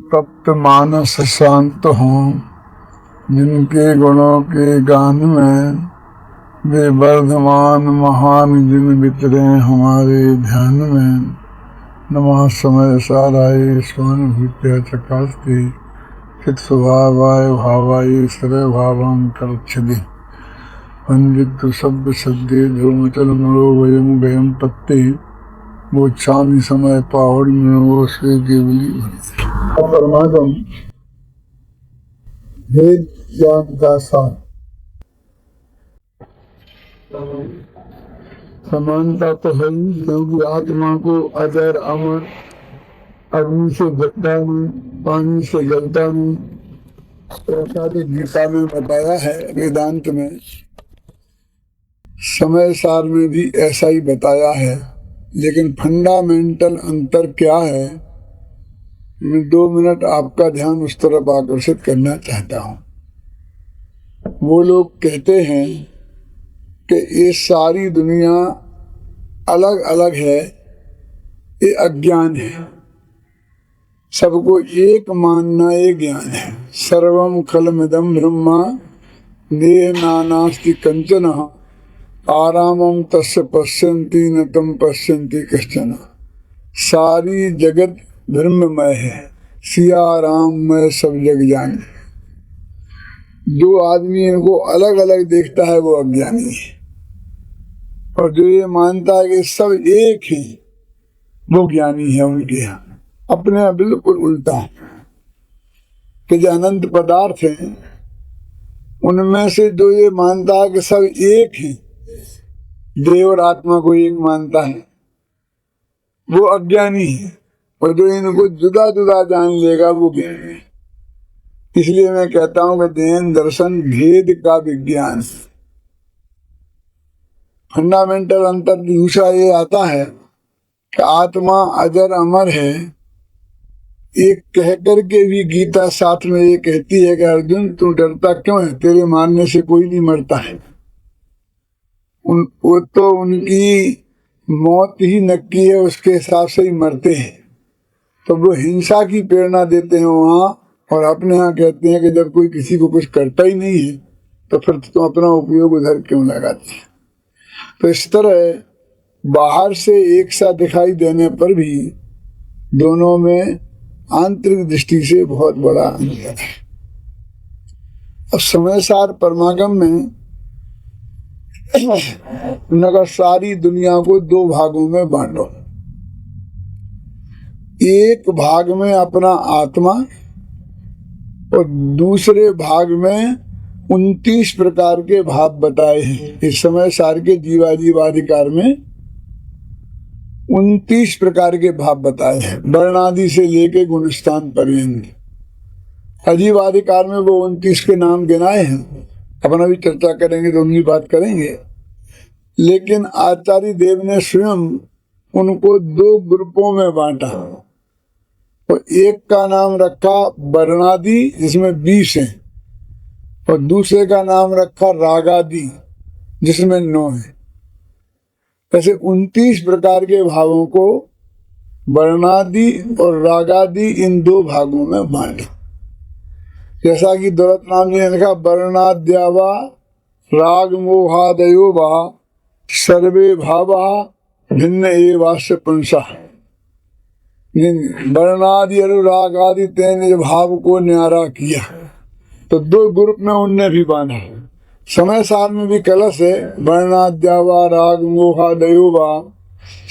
तप्त मानस शांत हों, जिनके गुणों के गान में वे वर्धमान महान जिन बितरे हमारे ध्यान में। नमः समय साराय स्वानुभूत्या चकास्ते चित स्वभावाय भावाय सर्व भावं कलच्छति पंडित शब्द सद्य ध्रुमचल मरो वयम गयम पत्ते वो चांदी समय पावड़ में से केवली परमागम भेद ज्ञान का सार। समानता तो है ही, क्योंकि आत्मा को अजर अमर, अग्नि से जलता नहीं, पानी से जलता नहीं, ऐसा भी गीता में बताया है। वेदांत में समय सार में भी ऐसा ही बताया है। लेकिन फंडामेंटल अंतर क्या है, मैं 2 मिनट आपका ध्यान उस तरफ आकर्षित करना चाहता हूँ। वो लोग कहते हैं कि ये सारी दुनिया अलग अलग है, ये अज्ञान है। सबको एक मानना ये ज्ञान है। सर्वम खलमिदं ब्रह्मा नेह नानास्ति कंचन आरामं तस्य पश्यन्ति न तम पश्यन्ति कश्चन। सारी जगत ब्रह्ममय है, सिया राम में सब जग जाने। जो आदमी इनको अलग अलग देखता है वो अज्ञानी है, और जो ये मानता है कि सब एक ही, वो ज्ञानी है। उनके यहाँ अपने यहाँ बिल्कुल उल्टा है कि जो अनंत पदार्थ हैं उनमें से जो ये मानता है कि सब एक ही, देव और आत्मा को एक मानता है, वो अज्ञानी है। और जो इनको जुदा जुदा जान लेगा वो ज्ञानी है। इसलिए मैं कहता हूं कि ध्यान दर्शन भेद का विज्ञान। फंडामेंटल अंतर दूसरा ये आता है कि आत्मा अजर अमर है। एक कहकर के भी गीता साथ में ये कहती है कि अर्जुन तू डरता क्यों है, तेरे मारने से कोई नहीं मरता है। वो तो उनकी मौत ही नक्की है, उसके हिसाब से ही मरते हैं। तो वो हिंसा की प्रेरणा देते हैं वहाँ, और अपने यहाँ कहते हैं कि जब कोई किसी को कुछ करता ही नहीं है तो फिर तुम अपना उपयोग उधर क्यों लगाते हैं। तो इस तरह बाहर से एक सा दिखाई देने पर भी दोनों में आंतरिक दृष्टि से बहुत बड़ा अंतर है। अब समय सार परमागम में नगर सारी दुनिया को 2 भागों में बांटो। एक भाग में अपना आत्मा और दूसरे भाग में 29 प्रकार के भाव बताए हैं। इस समय सार के जीवाधिकार में 29 प्रकार के भाव बताए हैं, वर्णादि से लेके गुणस्थान पर्यंत। अजीवाधिकार में वो 29 के नाम गिनाए हैं। अपन अभी चर्चा करेंगे तो उनकी बात करेंगे। लेकिन आचार्य देव ने स्वयं उनको 2 ग्रुपों में बांटा। तो एक का नाम रखा वर्णादि, जिसमें 20 हैं, और दूसरे का नाम रखा रागादि, जिसमें 9 है। ऐसे 29 प्रकार के भावों को वर्णादि और रागादि इन 2 भागों में बांटा। जैसा कि दौलत राम जी ने लिखा, वर्णाद्यावा राग मोहादयो वा सर्वे भावा भिन्न एवास्य पुंसा। वर्णादि अनुराग आदि तेने भाव को न्यारा किया। तो 2 ग्रुप में उनने भी बांधा। समय सार में भी कलश है, वर्णाद्यावा राग मोहादयो वा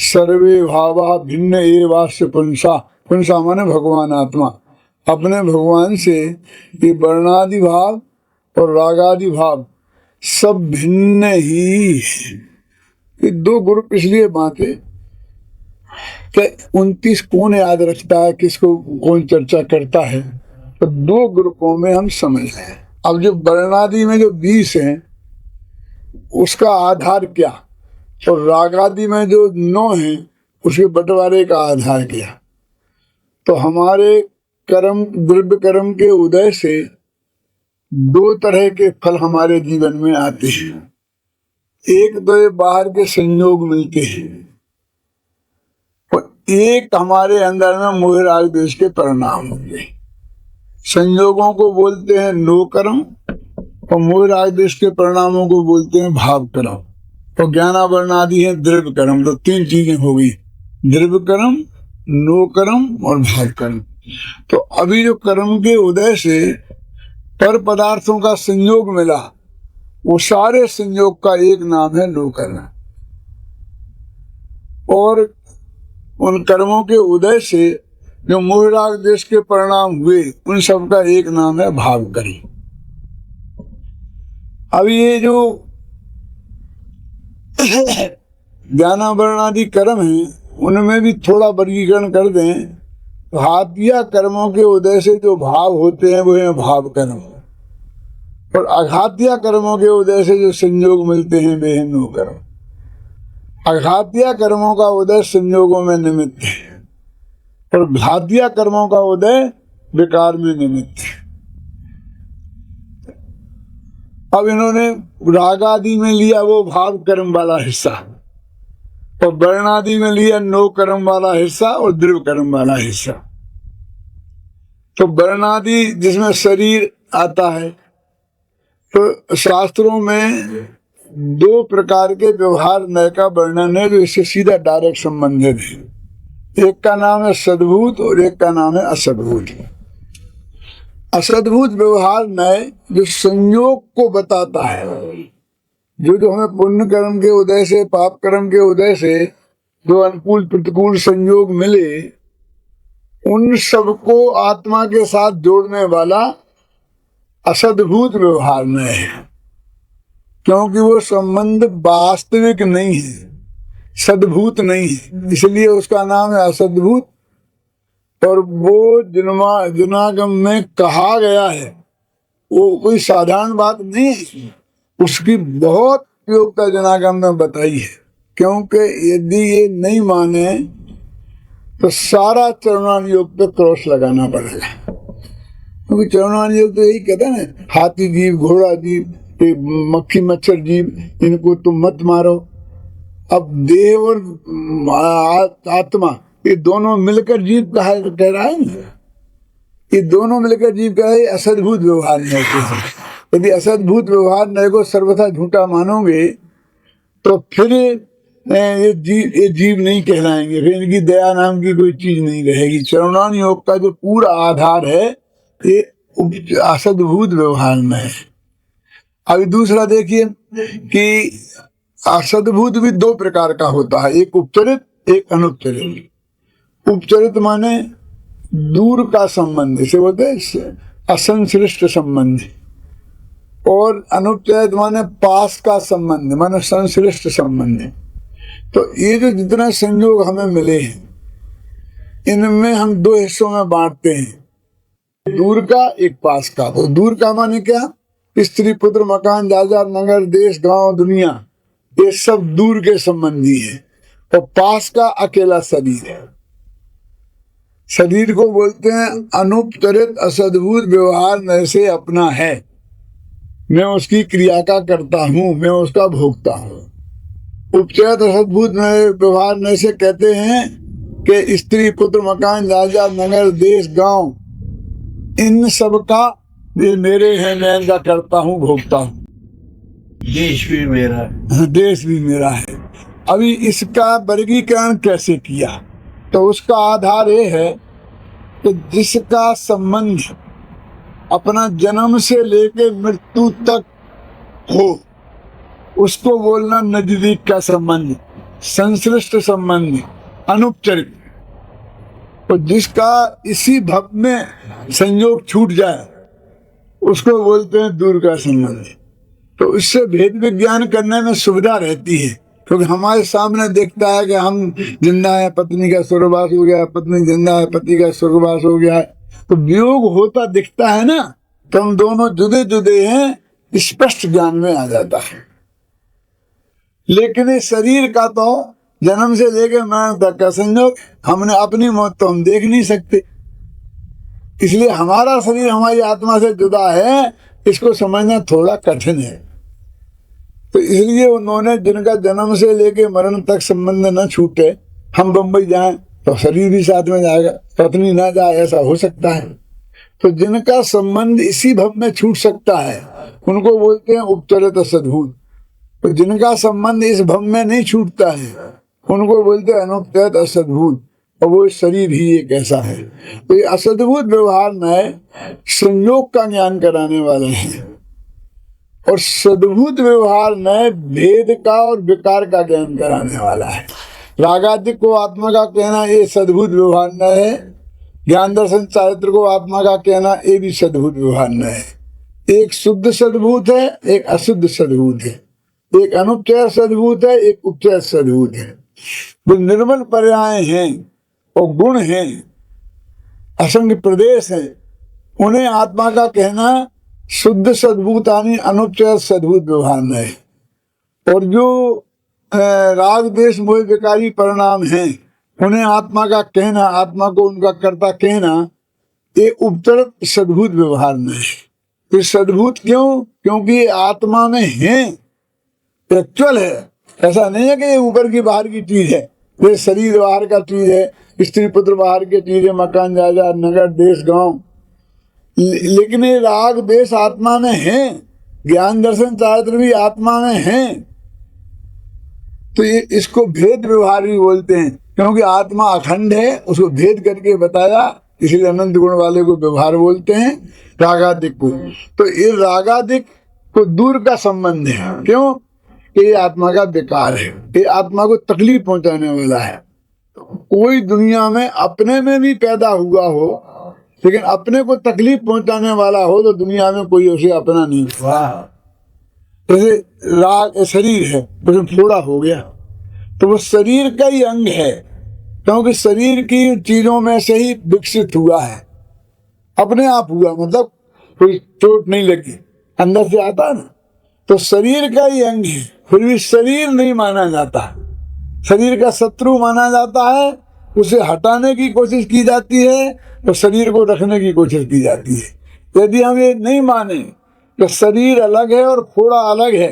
सर्वे भावा भिन्न एवास्य पुंसा। पुंसा माने भगवान आत्मा। अपने भगवान से ये वर्णादि भाव और रागादि भाव सब भिन्न ही है। ये 2 ग्रुप इसलिए बांटे कि 29 कौन याद रखता है, किसको कौन चर्चा करता है। तो 2 ग्रुपों में हम समझ लें। अब जो वर्णादि में जो 20 हैं उसका आधार क्या, और रागादि में जो 9 हैं उसके बंटवारे का आधार क्या। तो हमारे कर्म, द्रव्य कर्म के उदय से 2 तरह के फल हमारे जीवन में आते हैं। एक तो ये बाहर के संयोग मिलते हैं, और एक हमारे अंदर में मोह राग द्वेष के परिणाम होंगे। संयोगों को बोलते हैं नो कर्म, और मोह राग देश के परिणामों को बोलते हैं भाव कर्म, और ज्ञानावरण आदि है द्रव्य कर्म। तो तीन चीजें हो गई, द्रव्य कर्म, नो कर्म और भाव कर्म। तो अभी जो कर्म के उदय से पर पदार्थों का संयोग मिला, वो सारे संयोग का एक नाम है नो कर्म, और उन कर्मों के उदय से जो मोह राग देश के परिणाम हुए, उन सब का एक नाम है भाव कर्म। अब ये जो ज्ञानावरण आदि कर्म है, उनमें भी थोड़ा वर्गीकरण कर दें तो हातिया कर्मों के उदय से जो भाव होते हैं वो है भाव कर्म, और अघातिया कर्मों के उदय से जो संयोग मिलते हैं वे है नो कर्म। अघातिया कर्मों का उदय संयोगों में निमित्त है, और घातिया कर्मों का उदय विकार में निमित्त है। अब इन्होंने राग आदि में लिया वो भाव कर्म वाला हिस्सा, और वर्ण आदि में लिया नो कर्म वाला हिस्सा और द्रव्य कर्म वाला हिस्सा। तो वर्ण आदि जिसमें शरीर आता है, तो शास्त्रों में दो प्रकार के व्यवहार नय का वर्णन है जो इससे सीधा डायरेक्ट संबंधित है। एक का नाम है सद्भूत और एक का नाम है असद्भूत। असद्भूत व्यवहार नय जो संयोग को बताता है, जो हमें पुण्य कर्म के उदय से पाप कर्म के उदय से जो अनुकूल प्रतिकूल संयोग मिले, उन सबको आत्मा के साथ जोड़ने वाला असद्भूत व्यवहार में है, क्योंकि वो संबंध वास्तविक नहीं है, सद्भूत नहीं है, इसलिए उसका नाम है असद्भूत। और वो जन्मागम में कहा गया है वो कोई साधारण बात नहीं है, उसकी बहुत उपयोगिता जनागम में बताई है। क्योंकि यदि ये नहीं माने तो सारा चरणान योग पे क्रॉस लगाना पड़ेगा, क्योंकि चरणान योग तो यही कहता है ना, हाथी जीव, घोड़ा जीव, मक्खी मच्छर जीव, इनको तुम मत मारो। अब देह और आत्मा ये दोनों मिलकर जीव कह रहा है ना, ये दोनों मिलकर जीव का है असद्भुत व्यवहार नय के। यदि असद्भुत व्यवहार नय को सर्वथा झूठा मानोगे तो फिर ये जीव नहीं कहलाएंगे, फिर इनकी दया नाम की कोई चीज नहीं रहेगी। चरणान योग का जो पूरा आधार है ये असद्भुत व्यवहार में है। अभी दूसरा देखिए कि असद्भूत भी दो प्रकार का होता है, एक उपचरित, एक अनुपचरित। उपचरित माने दूर का संबंध, इसे बोलते हैं असंश्लिष्ट संबंध, और अनुपचरित माने पास का संबंध, माने संश्लिष्ट संबंध। तो ये जो जितना संयोग हमें मिले हैं, इनमें हम दो हिस्सों में बांटते हैं, दूर का एक पास का। तो दूर का माने क्या, स्त्री पुत्र मकान जायदाद नगर देश गांव दुनिया, ये सब दूर के संबंधी है। और पास का अकेला शरीर है। शरीर को बोलते हैं अनुपचरित असद्भूत व्यवहार नय से अपना है, मैं उसकी क्रिया का करता हूँ, मैं उसका भोगता हूँ। उपचरित असद्भूत व्यवहार नय से कहते हैं कि स्त्री पुत्र मकान जायदाद नगर देश गांव, इन सब का ये मेरे हैं, मैं इनका करता हूँ, भोगता हूँ। देश भी मेरा है, देश भी मेरा है। अभी इसका वर्गीकरण कैसे किया, तो उसका आधार ये है कि जिसका संबंध अपना जन्म से लेकर मृत्यु तक हो, उसको बोलना नजदीक का संबंध, संश्लिष्ट संबंध, अनुपचरित। तो जिसका इसी भव में संयोग छूट जाए उसको बोलते हैं दूर का संबंध। तो इससे भेद विज्ञान करने में सुविधा रहती है, क्योंकि हमारे सामने देखता है कि हम जिंदा है, पत्नी का स्वर्गवास हो गया, पत्नी जिंदा है, पति का स्वर्गवास हो गया, तो वियोग होता दिखता है ना, तो हम दोनों जुदे जुदे हैं, स्पष्ट ज्ञान में आ जाता है। लेकिन इस शरीर का तो जन्म से लेकर मरण तक का संयोग, हमने अपनी मौत तो हम देख नहीं सकते, इसलिए हमारा शरीर हमारी आत्मा से जुदा है, इसको समझना थोड़ा कठिन है। तो इसलिए उन्होंने जिनका जन्म से लेके मरण तक संबंध न छूटे, हम बम्बई जाएं तो शरीर भी साथ में जाएगा, पत्नी ना जाए ऐसा हो सकता है, तो जिनका संबंध इसी भव में छूट सकता है उनको बोलते हैं उपचरित सद्भूत। तो जिनका संबंध इस भव में नहीं छूटता है उनको बोलते हैं अनुपचरित असद्भूत। और वो शरीर ही एक ऐसा है। तो ये असद्भूत व्यवहार में संयोग का ज्ञान कराने वाले हैं और सद्भूत व्यवहार में भेद का और विकार का ज्ञान कराने वाला है। रागादिक को आत्मा का कहना ये सद्भूत व्यवहार न है, ज्ञान दर्शन चारित्र को आत्मा का कहना ये भी सद्भूत व्यवहार न है। एक शुद्ध सद्भूत है, एक अशुद्ध सद्भूत है, एक अनुपचय सद्भूत है, एक उपचय सद्भूत है। जो निर्मल पर्याय हैं और गुण हैं, असंग प्रदेश हैं, उन्हें आत्मा का कहना शुद्ध सद्भूतानि अनुपचय सद्भूत व्यवहार न है। और जो राग द्वेष मोह विकारी परिणाम हैं उन्हें आत्मा का कहना, आत्मा को उनका कर्ता कहना, ये उपचरित सद्भूत व्यवहार न है। ये सद्भूत क्यों? क्योंकि ये आत्मा में है, एक्चुअल है। ऐसा नहीं है कि ये ऊपर की बाहर की चीज है, ये शरीर बाहर का चीज है, स्त्री पुत्र बाहर की चीज है, मकान जायदाद नगर देश गांव, लेकिन ये राग देश आत्मा में है, ज्ञान दर्शन चारित्र भी आत्मा में है। तो ये इसको भेद व्यवहार भी बोलते हैं, क्योंकि आत्मा अखंड है, उसको भेद करके बताया, इसलिए अनंत गुण वाले को व्यवहार बोलते हैं, रागादिक को। तो ये रागादिक को दूर का संबंध है। क्यों? कि ये आत्मा का विकार है, ये आत्मा को तकलीफ पहुंचाने वाला है। कोई दुनिया में अपने में भी पैदा हुआ हो लेकिन अपने को तकलीफ पहुंचाने वाला हो तो दुनिया में कोई उसे अपना नहीं हुआ। जैसे राग शरीर है, उसमें फोड़ा हो गया तो वो शरीर का ही अंग है, क्योंकि शरीर की चीजों में से ही विकसित हुआ है, अपने आप हुआ, मतलब कोई चोट नहीं लगी, अंदर से आता ना। तो शरीर का ही अंग है, फिर भी शरीर नहीं माना जाता, शरीर का शत्रु माना जाता है, उसे हटाने की कोशिश की जाती है तो शरीर को रखने की कोशिश की जाती है। यदि हम ये नहीं माने कि शरीर अलग है और फोड़ा अलग है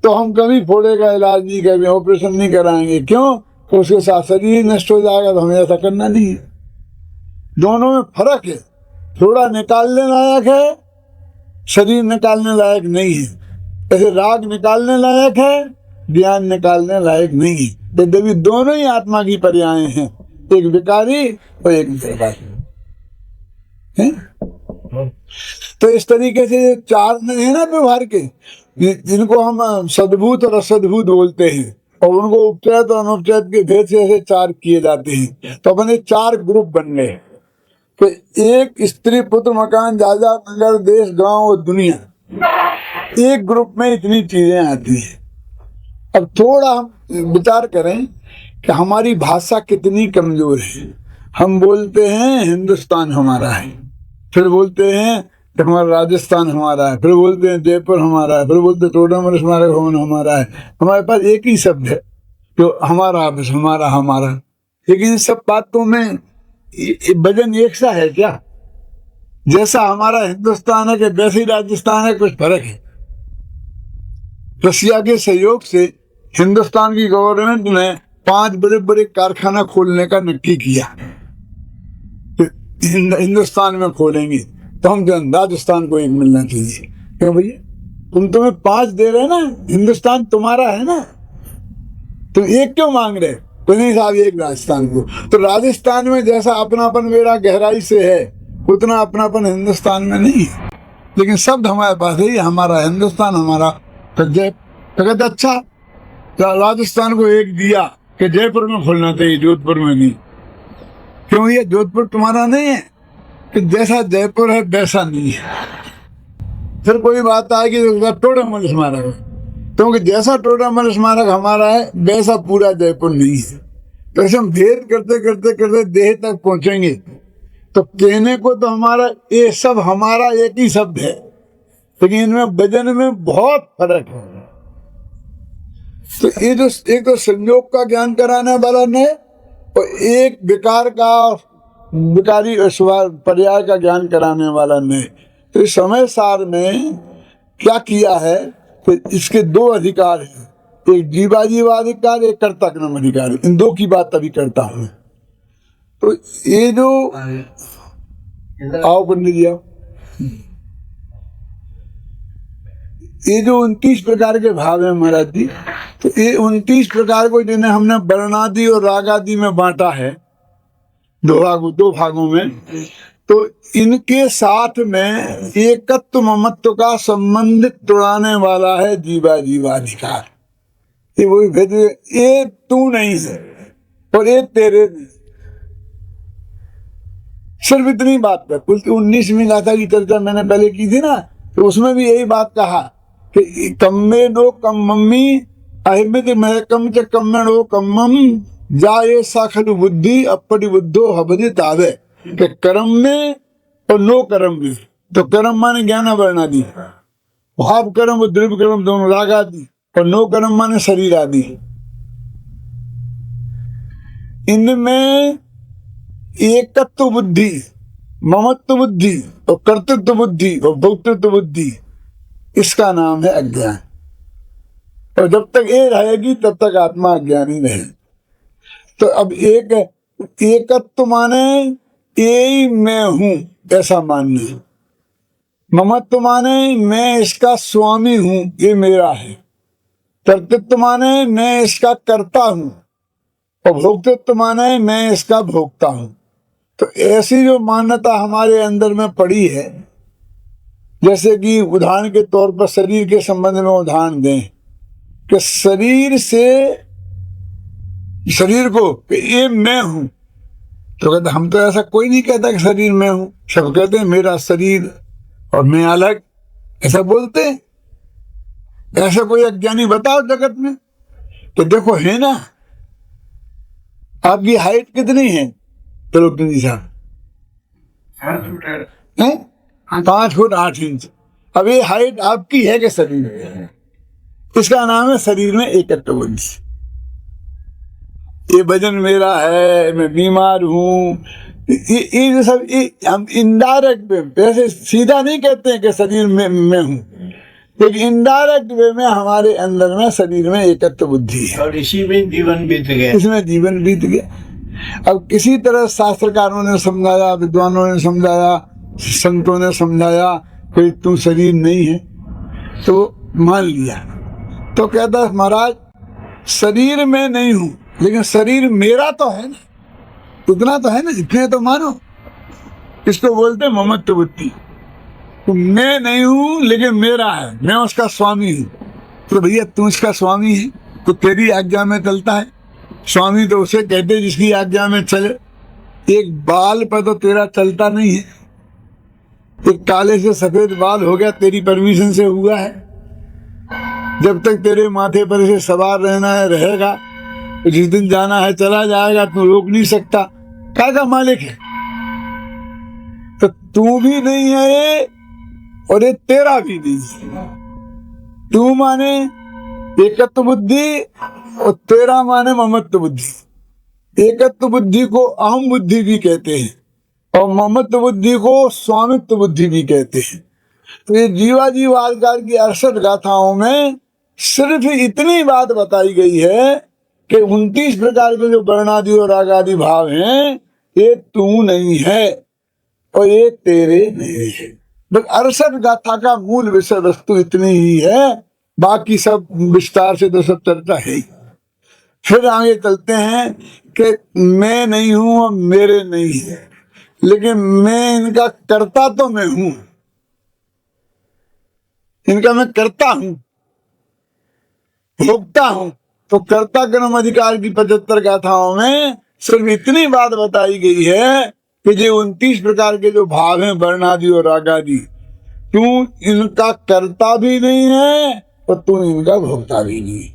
तो हम कभी फोड़े का इलाज नहीं करेंगे, ऑपरेशन नहीं कराएंगे। क्यों? तो उसके साथ शरीर नष्ट हो जाएगा, तो हमें ऐसा करना नहीं है। दोनों में फर्क है, फोड़ा निकालने लायक है, शरीर निकालने लायक नहीं है। ऐसे राग निकालने लायक है, ज्ञान निकालने लायक नहीं है। तो देवी दोनों ही आत्मा की पर्याय हैं, एक विकारी और एक निर्वाही। तो इस तरीके से चार है ना व्यवहार के, जिनको हम सद्भूत और असद्भूत बोलते हैं, और उनको उपचरित और अनुपचरित के भेद से ऐसे चार किए जाते हैं। तो अपने चार ग्रुप बन गए। तो एक स्त्री पुत्र मकान जायदाद नगर देश गांव और दुनिया, एक ग्रुप में इतनी चीजें आती हैं। अब थोड़ा हम विचार करें कि हमारी भाषा कितनी कमजोर है। हम बोलते हैं हिंदुस्तान हमारा है, फिर बोलते हैं कि हमारा राजस्थान हमारा है, फिर बोलते हैं जयपुर हमारा है, फिर बोलते हैं टोडामल स्मारक भवन हमारा है। हमारे पास एक ही शब्द है जो हमारा, बस हमारा हमारा। लेकिन इन सब बातों में वजन एक सा है क्या? जैसा हमारा हिंदुस्तान है कि वैसे ही राजस्थान है, कुछ फर्क है। रशिया के सहयोग से हिंदुस्तान की गवर्नमेंट ने 5 बड़े बड़े कारखाना खोलने का नक्की किया, हिंदुस्तान में खोलेंगे। तो हम राजस्थान को एक मिलना चाहिए। क्यों भैया? तुम तुम्हें 5 दे रहे ना, हिंदुस्तान तुम्हारा है ना, तुम एक क्यों मांग रहे? तो नहीं साहब, एक राजस्थान को। तो राजस्थान में जैसा अपनापन मेरा गहराई से है उतना अपनापन हिंदुस्तान में नहीं है। लेकिन शब्द हमारे पास है, हमारा हिंदुस्तान हमारा। तो कहते अच्छा, राजस्थान को एक दिया कि जयपुर में खोलना चाहिए, जोधपुर में नहीं। क्यों? ये जोधपुर तुम्हारा नहीं है कि जैसा जयपुर है वैसा नहीं है। फिर कोई बात आएगी तो टोडामल स्मारक, क्योंकि जैसा टोडामल स्मारक हमारा है वैसा पूरा जयपुर नहीं है। तो ऐसे हम भेद करते करते करते देह तक पहुंचेंगे तो कहने को तो हमारा ये सब हमारा एक ही शब्द है, लेकिन इनमें वजन में बहुत फर्क है। तो ये जो एक तो संयोग का ज्ञान कराने वाला ने और एक विकार का विकारी पर्याय का ज्ञान कराने वाला ने, तो इस समय सार में क्या किया है? तो इसके 2 अधिकार हैं, एक जीवाजीवाधिकार, एक कर्ता कर्म अधिकार। इन 2 की बात अभी करता हूं। तो ये जो आओ पंडित जी आओ। ये जो 29 प्रकार के भाव है महाराज जी, तो ये 29 प्रकार को जिन्हें हमने वर्णादि और रागादि में बांटा है, दो भागों में, तो इनके साथ में एकत्व ममत्व का संबंध तोड़ाने वाला है जीवाधिकार। ये वही भेद, ये तू नहीं है और ये तेरे नहीं। सिर्फ इतनी बात है। कुल 19वीं गाथा की चर्चा मैंने पहले की थी ना, तो उसमें भी यही बात कहा कि कम्मे दो कम्मी अहिमित महकम च कम्मणो कम्मम जाये साखलु बुद्धि अपरि बुद्धो हबदि तावे। कि कर्म में और नो कर्म में, तो कर्म माने ज्ञान वर्ण आदि, भाव कर्म और द्रव्य कर्म दोनों राग आदि, और नो कर्म माने शरीर आदि। इनमें एकत्व बुद्धि, ममत्व बुद्धि और कर्तृत्व बुद्धि और भोक्तृत्व बुद्धि, इसका नाम है अज्ञान। और जब तक ये रहेगी तब तक आत्मा अज्ञानी रहे। तो अब एकत्व माने यही मैं हूं ऐसा मानना, ममत्व माने मैं इसका स्वामी हूं, ये मेरा है, कर्तृत्व माने मैं इसका कर्ता हूं, और भोक्तृत्व माने मैं इसका भोक्ता हूं। तो ऐसी जो मान्यता हमारे अंदर में पड़ी है, जैसे कि उदाहरण के तौर पर शरीर के संबंध में उदाहरण दें कि शरीर को ये मैं हूं, तो कहते हम तो ऐसा कोई नहीं कहता कि शरीर मैं हूं, सब कहते हैं मेरा शरीर और मैं अलग, ऐसा बोलते हैं। ऐसा कोई अज्ञानी बताओ जगत में, तो देखो है ना, आपकी हाइट कितनी है त्रिलोकी जी साहब? 5 फुट 8 इंच। अब ये हाइट आपकी है कि शरीर में? इसका नाम है शरीर में एकत्व बुद्धि। ये वजन मेरा है, मैं बीमार हूँ, ये सब हम इनडायरेक्ट वे, वैसे सीधा नहीं कहते हैं कि शरीर में मैं हूँ, लेकिन इनडायरेक्ट वे में हमारे अंदर में शरीर में एकत्व बुद्धि है, और इसी में जीवन बीत गया, इसमें जीवन बीत गया। अब किसी तरह शास्त्रकारों ने समझाया, विद्वानों ने समझाया, संतों ने समझाया कि तू शरीर नहीं है, तो मान लिया। तो कहता महाराज शरीर में नहीं हूं, लेकिन शरीर मेरा तो है ना, उतना तो है ना, इतने तो मानो। इसको बोलते हैं ममत्व बुद्धि। तो मैं नहीं हूं लेकिन मेरा है, मैं उसका स्वामी हूं। तो भैया तू इसका स्वामी है तो तेरी आज्ञा में चलता है। स्वामी तो उसे कहते जिसकी आज्ञा में चले। एक बाल पर तो तेरा चलता नहीं है, एक काले से सफेद बाल हो गया तेरी परमिशन से हुआ है। जब तक तेरे माथे पर इसे सवार रहना है रहेगा, तो जिस दिन जाना है चला जाएगा, तू रोक नहीं सकता। क्या का मालिक है? तो तू भी नहीं है ये, और ये तेरा भी नहीं है। तू माने एकत्व बुद्धि और तेरा माने ममत्व बुद्धि। एकत्व बुद्धि को अहम बुद्धि भी कहते हैं और ममत्व बुद्धि को स्वामित्व बुद्धि भी कहते हैं। तो ये जीवाधिकार की 68 गाथाओं में सिर्फ इतनी बात बताई गई है कि 29 प्रकार के जो वर्णादि और रागादि भाव हैं, ये तू नहीं है और ये तेरे नहीं है। बस 68 गाथा का मूल विषय वस्तु इतनी ही है, बाकी सब विस्तार से तो सब चर्चा है ही। फिर आगे चलते हैं कि मैं नहीं हूं और मेरे नहीं है, लेकिन मैं इनका कर्ता तो मैं हूं, इनका मैं करता हूं, भोगता हूं। तो कर्ता कर्म अधिकार की 75 गाथाओं में सिर्फ इतनी बात बताई गई है कि जो 29 प्रकार के जो भाव हैं वर्णादि और रागादि, तू इनका कर्ता भी नहीं है और तू इनका भोगता भी नहीं।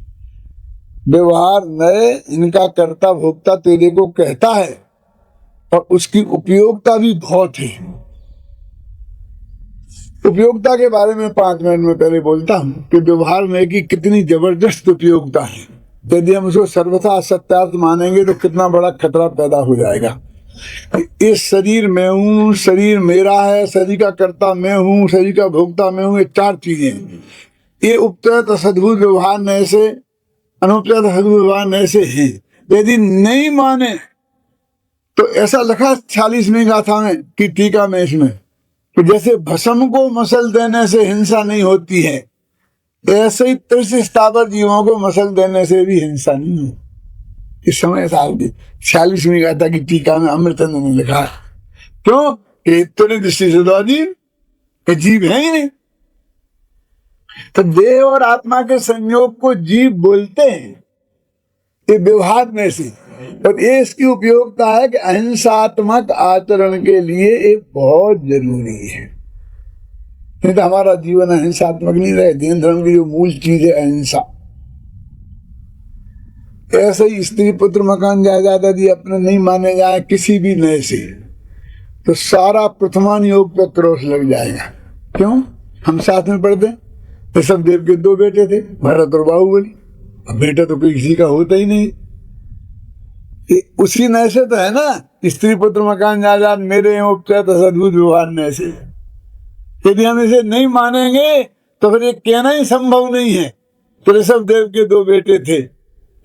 व्यवहार में इनका कर्ता भोक्ता तेरे को कहता है और उसकी उपयोगिता भी बहुत है। उपयोगिता के बारे में 5 मिनट में पहले बोलता हूं कि व्यवहार में की कितनी जबरदस्त उपयोगिता है। यदि हम उसको सर्वथा सत्यार्थ मानेंगे तो कितना बड़ा खतरा पैदा हो जाएगा। इस शरीर में हूँ, शरीर मेरा है, शरीर का कर्ता मैं हूँ, शरीर का भोक्ता मैं हूँ, ये 4 चीजें। ये उपचरित सद्भुत व्यवहार नए से, अनुपचरित सद्भुत व्यवहार नए से है। यदि नहीं माने तो ऐसा लिखा 46वीं गाथा में कि टीका में इसमें कि जैसे भस्म को मसल देने से हिंसा नहीं होती है, ऐसे ही त्रिश स्थावर जीवों को मसल देने से भी हिंसा नहीं होती। इस समय साल की 46वीं गाथा की टीका में अमृतंद ने लिखा है। क्यों? कि इतनी दृष्टि से तो जीव जीव है ही नहीं। तो देह और आत्मा के संयोग को जीव बोलते हैं, ये व्यवहार में से। और ये इसकी उपयोगिता है कि अहिंसात्मक आचरण के लिए ये बहुत जरूरी है। नहीं तो हमारा जीवन अहिंसात्मक नहीं रहे। जैन धर्म की जो मूल चीज है अहिंसा। ऐसे ही स्त्री पुत्र मकान जायदाद यदि अपने नहीं माने जाए किसी भी नए से, तो सारा प्रथमान योग पे क्रॉस लग जाएगा। क्यों? हम साथ में पढ़ते तो सब देव के 2 बेटे थे, भरत और बाहुबली। अब बेटा तो कोई किसी का होता ही नहीं। उसी नए से तो है ना, स्त्री पुत्र मकान जायदाद मेरे उपचय सद्भुत व्यवहार नए से। यदि हम इसे नहीं मानेंगे तो फिर ये कहना ही संभव नहीं है कि ऋषभ देव के 2 बेटे थे,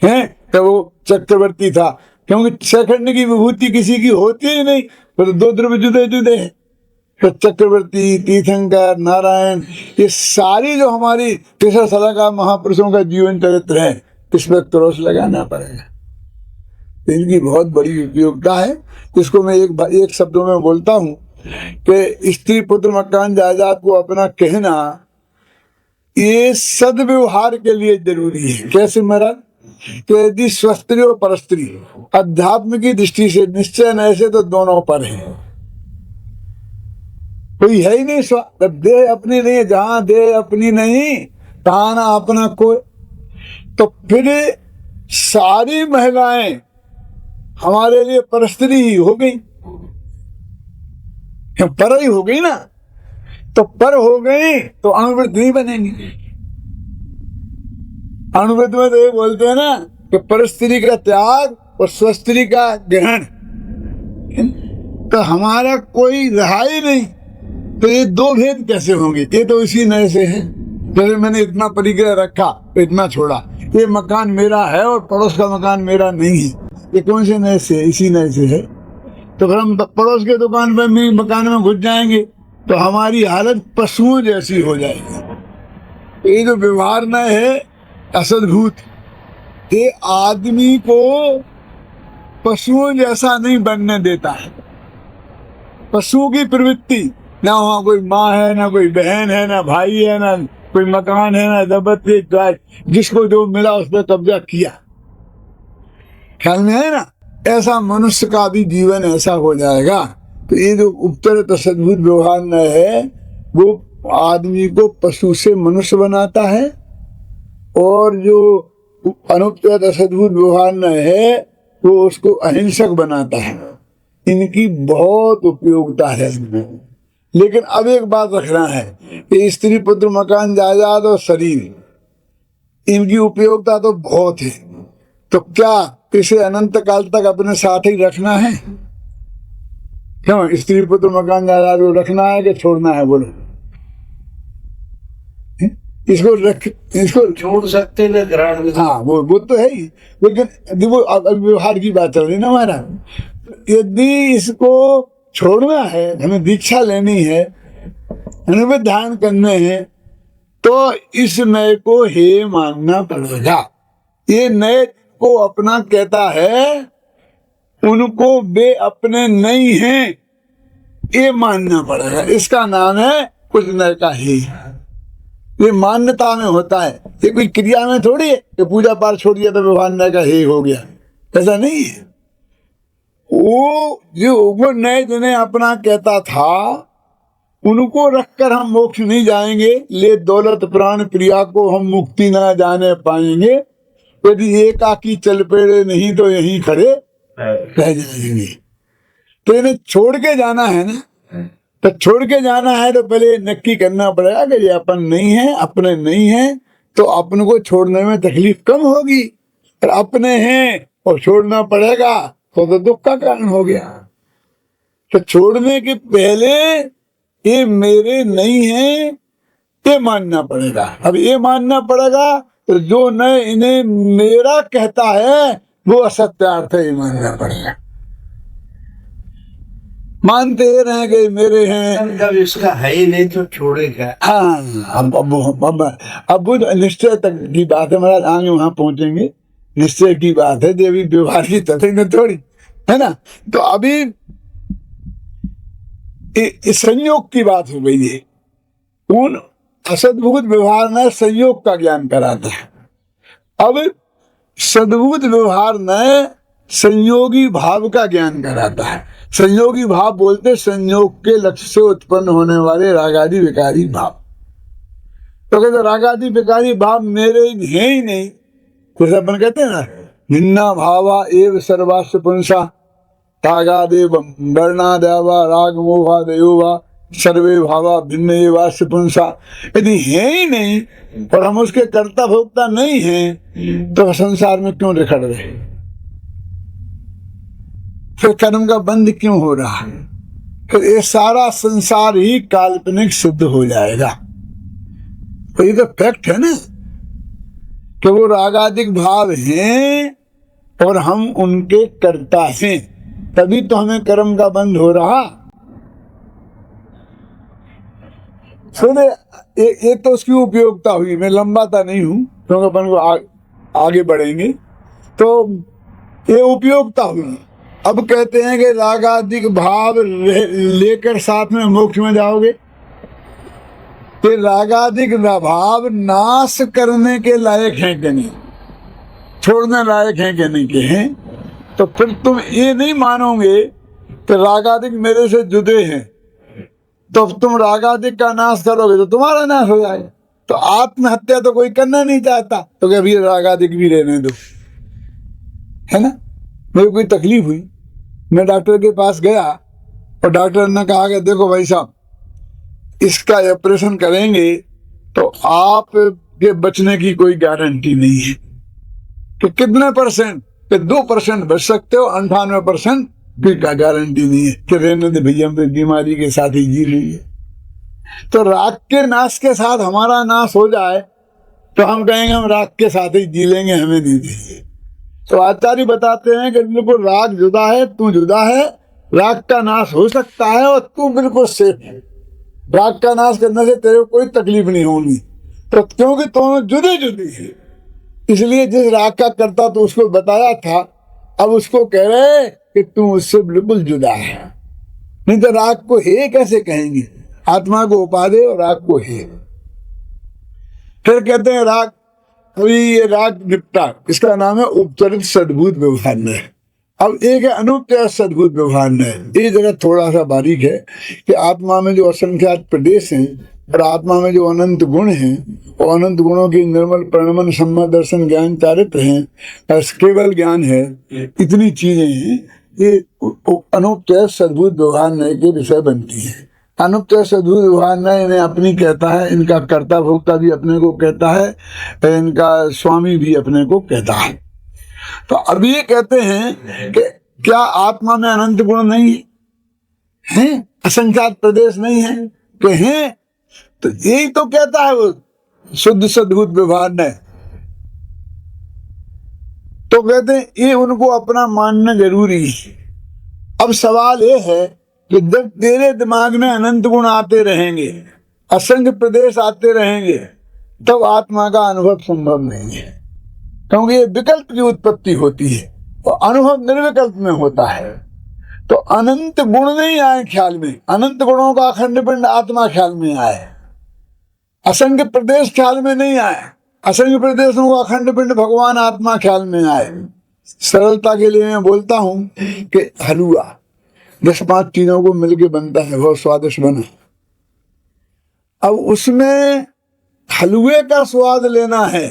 हैं तो वो चक्रवर्ती था। क्योंकि छखंड की विभूति किसी की होती ही नहीं, फिर 2 ध्रुव जुदे जुदे हैं। तो चक्रवर्ती, तीर्थंकर, नारायण, ये सारी जो हमारी केसर सदा का महापुरुषों का जीवन चरित्र है, इस पर क्रॉस लगाना पड़ेगा। इनकी बहुत बड़ी उपयोगिता है। इसको मैं एक शब्दों में बोलता हूँ कि स्त्री पुत्र मकान जायदाद को अपना कहना ये सदव्यवहार के लिए जरूरी है। कैसे महाराज? कि यदि स्वस्त्री और परस्त्री अध्यात्म की दृष्टि से निश्चय न ऐसे तो दोनों पर है, कोई है ही नहीं। देह अपनी नहीं, जहां देह अपनी नहीं तहां ना अपना कोई। तो फिर सारी महिलाएं हमारे लिए परस्त्री ही हो गई, पर ही हो गई ना। तो पर हो गई तो अणुवृत्त नहीं बनेंगी। अणुवृत्त में तो ये बोलते हैं ना कि परस्त्री का त्याग और स्वस्त्री का ग्रहण। तो हमारा कोई रहा ही नहीं, तो ये 2 भेद कैसे होंगे? ये तो इसी नए से है। जैसे मैंने इतना परिग्रह रखा तो इतना छोड़ा, ये मकान मेरा है और पड़ोस का मकान मेरा नहीं है, ये कौन से नए से? इसी नए से है। तो फिर हम पड़ोस के दुकान पर मकान में घुस जाएंगे तो हमारी हालत पशुओं जैसी हो जाएगी। ये जो व्यवहार नए है असद्भुत, ये आदमी को पशुओं जैसा नहीं बनने देता है। पशुओं की प्रवृत्ति, ना वहाँ कोई माँ है, ना कोई बहन है, ना भाई है, ना कोई मकान है, ना जबरदस्ती गाय, जिसको जो मिला उस पर कब्जा किया। ख्याल में है ना? ऐसा मनुष्य का भी जीवन ऐसा हो जाएगा। तो ये जो उपचरित सद्भुत व्यवहार न है वो आदमी को पशु से मनुष्य बनाता है, और जो अनुपचरित सद्भुत व्यवहार न है वो उसको अहिंसक बनाता है। इनकी बहुत उपयोगिता है। लेकिन अब एक बात रखना है कि स्त्री पुत्र मकान जायदाद और शरीर, इनकी उपयोगिता तो बहुत है। तो क्या इसे अनंत काल तक अपने साथ ही रखना है? क्यों? स्त्री पुत्र मकान जायदाद को रखना है कि छोड़ना है? बोलो। इसको छोड़ सकते हैं ग्रहण। हाँ, वो तो है ही। लेकिन वो व्यवहार की बात चल रही ना हमारा। यदि इसको छोड़ना है, हमें दीक्षा लेनी है, हमें ध्यान करने हैं, तो इस नए को हे मानना पड़ेगा। ये नए को अपना कहता है, उनको वे अपने नहीं हैं, ये मानना पड़ेगा। इसका नाम है कुछ नए का ही। ये मान्यता में होता है, ये कोई क्रिया में थोड़ी है कि पूजा पाठ छोड़ दिया तो व्यवहार नए का ही हो गया। ऐसा नहीं है। वो नए जिन्हें अपना कहता था, उनको रखकर हम मोक्ष नहीं जाएंगे। ले दौलत प्राण प्रिया को हम मुक्ति ना जाने पाएंगे। यदि एकाकी चल पड़े नहीं तो यहीं खड़े रह जाएंगे। तो इन्हें छोड़ के जाना है ना। तो छोड़ के जाना है तो पहले नक्की करना पड़ेगा कि ये अपन नहीं है, अपने नहीं है, तो अपन को छोड़ने में तकलीफ कम होगी। और अपने हैं और छोड़ना पड़ेगा तो दुख का कारण हो गया। तो छोड़ने के पहले ये मेरे नहीं है, ये मानना पड़ेगा। अब ये मानना पड़ेगा तो जो न इन्हें मेरा कहता है वो असत्यार्थ है, ये मानना पड़ेगा। मानते रहे कि मेरे हैं। जब इसका है ही नहीं तो छोड़ेगा। हाँ, अब वो निश्चय तक की बात है महाराज, आगे वहां पहुंचेंगे। निश्चय की बात है, देवी व्यवहार की तरह में थोड़ी है ना। तो अभी इस संयोग की बात हो गई है। कौन? असद्भुत व्यवहार में संयोग का ज्ञान कराता है। अब सद्भुत व्यवहार में संयोगी भाव का ज्ञान कराता है। संयोगी भाव बोलते संयोग के लक्ष्य से उत्पन्न होने वाले रागादि विकारी भाव। तो कहते रागादि विकारी भाव मेरे हैं ही नहीं। कुछ अपन कहते हैं ना, भिन्ना भावा एव सर्वास्व पुंसा तागादेव वर्णादेवा राग मोहादेवा सर्वे भावा भिन्न एवास्य पुंसा। यदि है ही नहीं और हम उसके कर्ता भोक्ता नहीं हैं तो संसार में क्यों रिखड़ रहे? फिर कर्म का बंध क्यों हो रहा? फिर ये सारा संसार ही काल्पनिक सिद्ध हो जाएगा। तो ये तो फैक्ट है ना कि वो रागादिक भाव हैं और हम उनके कर्ता हैं, तभी तो हमें कर्म का बंध हो रहा। सुने, एक तो उसकी उपयोगिता हुई। मैं लंबाता नहीं हूं क्योंकि अपन को आगे बढ़ेंगे। तो ये उपयोगिता हुई। अब कहते हैं कि रागादिक भाव लेकर साथ में मोक्ष में जाओगे। तो रागादिक भाव नाश करने के लायक हैं कि नहीं, छोड़ने लायक हैं कि नहीं के हैं। तो फिर तुम ये नहीं मानोगे कि रागादिक मेरे से जुदे हैं, तो तुम रागादिक का नाश करोगे तो तुम्हारा नाश हो जाएगा। तो आत्महत्या तो कोई करना नहीं चाहता, तो क्या भी रागादिक भी रहने दो, है ना। मेरे कोई तकलीफ हुई, मैं डॉक्टर के पास गया और डॉक्टर ने कहा कि देखो भाई साहब, इसका ऑपरेशन करेंगे तो आप के बचने की कोई गारंटी नहीं है। कि कितने परसेंट? कि 2% बच सकते हो, 98% की गारंटी नहीं है कि रहने दे भैया, हम बीमारी के साथ ही जी लेंगे। तो राग के नाश के साथ हमारा नाश हो जाए तो हम कहेंगे हम राग के साथ ही जी लेंगे, हमें नहीं दीजिए। तो आचार्य बताते हैं कि बिल्कुल राग जुदा है, तू जुदा है। राग का नाश हो सकता है और तू बिल्कुल सेफ है। राग का नाश करने से तेरे को कोई तकलीफ नहीं होगी, तो क्योंकि तुम जुदे जुदे हैं। इसलिए जिस राग का करता तो उसको बताया था, अब उसको कह रहे कि तू उससे बिल्कुल जुदा है। नहीं तो राग को हे कैसे कहेंगे? आत्मा को उपाधि और राग को हे। फिर कहते हैं राग, अभी ये राग निपटा, इसका नाम है उपचरित सद्भुत व्यवहार न्याय। अब एक है अनुपचरित सद्भुत व्यवहार न्याय। ये जगह थोड़ा सा बारीक है कि आत्मा में जो असंख्यात प्रदेश हैं और आत्मा में जो अनंत गुण हैं और अनंत गुणों की निर्मल प्रणमन सम्मत दर्शन ज्ञान चारित्र हैं, केवल ज्ञान है, इतनी चीजें हैं। ये अनुपचरित सद्भुत व्यवहार न्याय के विषय बनती है। अनुपचरित सद्भुत व्यवहार न्याय इन्हें अपनी कहता है, इनका कर्ता भोक्ता भी अपने को कहता है, इनका स्वामी भी अपने को कहता है। तो अब ये कहते हैं कि क्या आत्मा में अनंत गुण नहीं है, असंख्यात प्रदेश नहीं है कि हैं? तो यही तो कहता है वो शुद्ध सद्भुत व्यवहार ने। तो कहते हैं ये उनको अपना मानना जरूरी है। अब सवाल ये है कि जब तेरे दिमाग में अनंत गुण आते रहेंगे, असंख्य प्रदेश आते रहेंगे, तब आत्मा का अनुभव संभव नहीं है, क्योंकि ये विकल्प की उत्पत्ति होती है और अनुभव निर्विकल्प में होता है। तो अनंत गुण नहीं आए ख्याल में, अनंत गुणों का अखंड पिंड आत्मा ख्याल में आए, असंख्य प्रदेश ख्याल में नहीं आए। असंख्य प्रदेशों का अखंड पिंड भगवान आत्मा ख्याल में आए। सरलता के लिए मैं बोलता हूं कि हलवा 10-5 चीजों को मिलके बनता है, बहुत स्वादिष्ट बना। अब उसमें हलवे का स्वाद लेना है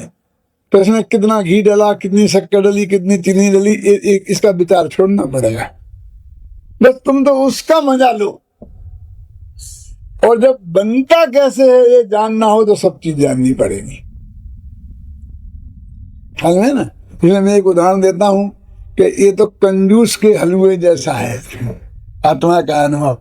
तो इसमें कितना घी डला, कितनी शक्कर डली, कितनी चीनी डली, इसका विचार छोड़ना पड़ेगा। बस तुम तो उसका मजा लो, और जब बनता कैसे है ये जानना हो तो सब चीज जाननी पड़ेगी। है ना। इसलिए मैं एक उदाहरण देता हूं कि ये तो कंजूस के हलवे जैसा है आत्मा का अनुभव।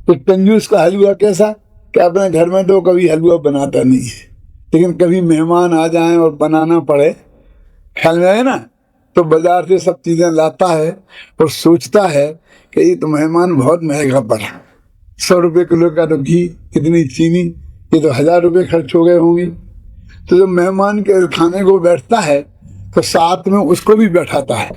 तो कंजूस का हलवा कैसा कि अपने घर में तो कभी हलवा बनाता नहीं है, लेकिन कभी मेहमान आ जाएं और बनाना पड़े, ख्याल में है ना, तो बाजार से सब चीजें लाता है और सोचता है कि ये तो मेहमान बहुत महंगा पड़ा, 100 रुपये किलो का तो घी, इतनी चीनी, ये तो 1000 रुपये खर्च हो गए होंगे। तो जब मेहमान के खाने को बैठता है तो साथ में उसको भी बैठाता है,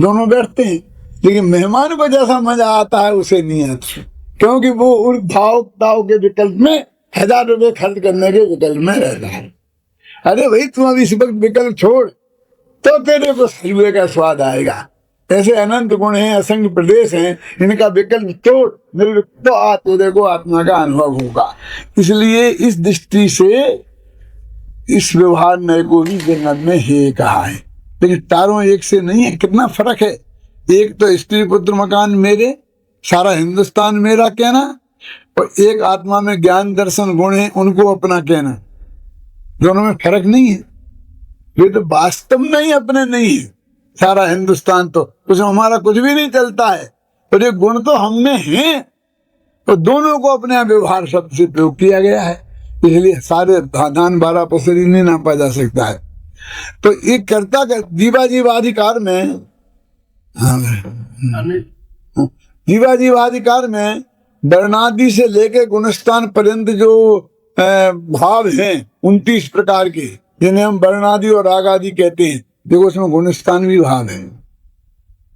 दोनों बैठते हैं, लेकिन मेहमान को जैसा मजा आता है उसे नहीं आता, क्योंकि वो उस भाव ताव के विकल्प में 1000 रुपये खर्च करने के विकल्प में रहता है। अरे भाई तुम अभी इस वक्त विकल्प छोड़ तो तेरे को हलवे का स्वाद आएगा। ऐसे अनंत गुण हैं, असंख्य प्रदेश हैं, इनका विकल्प तोड़, तो तेरे को आत्मा का अनुभव होगा। इसलिए इस दृष्टि से इस व्यवहार नए को भी जन्नत में हे कहा है, लेकिन तारों एक से नहीं है। कितना फर्क है, एक तो स्त्री पुत्र मकान मेरे, सारा हिंदुस्तान मेरा कहना, और एक आत्मा में ज्ञान दर्शन गुण है उनको अपना कहना। दोनों में फर्क नहीं है। ये तो वास्तव में ही अपने नहीं है सारा हिंदुस्तान, तो उसमें हमारा कुछ भी नहीं चलता है, और ये गुण तो हम में हैं, तो दोनों को अपने व्यवहार शब्द से प्रयोग किया गया है। इसलिए सारे दान 12 पसरी नहीं नापा जा सकता है। तो ये कर्ता का जीवाजीवाधिकार में, जीवाजीवाधिकार में वर्णादि से लेके गुणस्थान पर्यंत जो भाव हैं 29 प्रकार के, जिन्हें हम वर्णादि और रागादि कहते हैं, देखो उसमें गुणस्थान भी भाव है।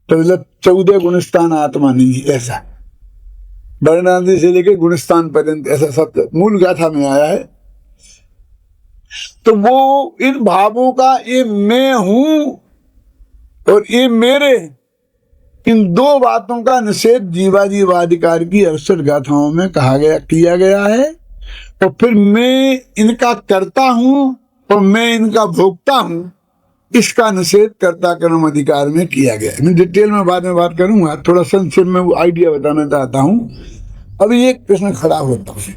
तो मतलब 14 गुणस्थान आत्मा नहीं है, ऐसा वर्णादि से लेके गुणस्थान पर्यंत ऐसा शब्द मूल गाथा में आया है। तो वो इन भावों का ये मैं हूं और ये मेरे, इन दो बातों का निषेध जीवाजीवाधिकार की 68 गाथाओं में कहा गया, किया गया है। और फिर मैं इनका करता हूं और मैं इनका भोगता हूं, इसका निषेध कर्ता कर्म अधिकार में किया गया है। मैं डिटेल में बाद में बात करूंगा, थोड़ा संक्षेप में वो आइडिया बताना चाहता हूं। अभी एक प्रश्न खड़ा होता है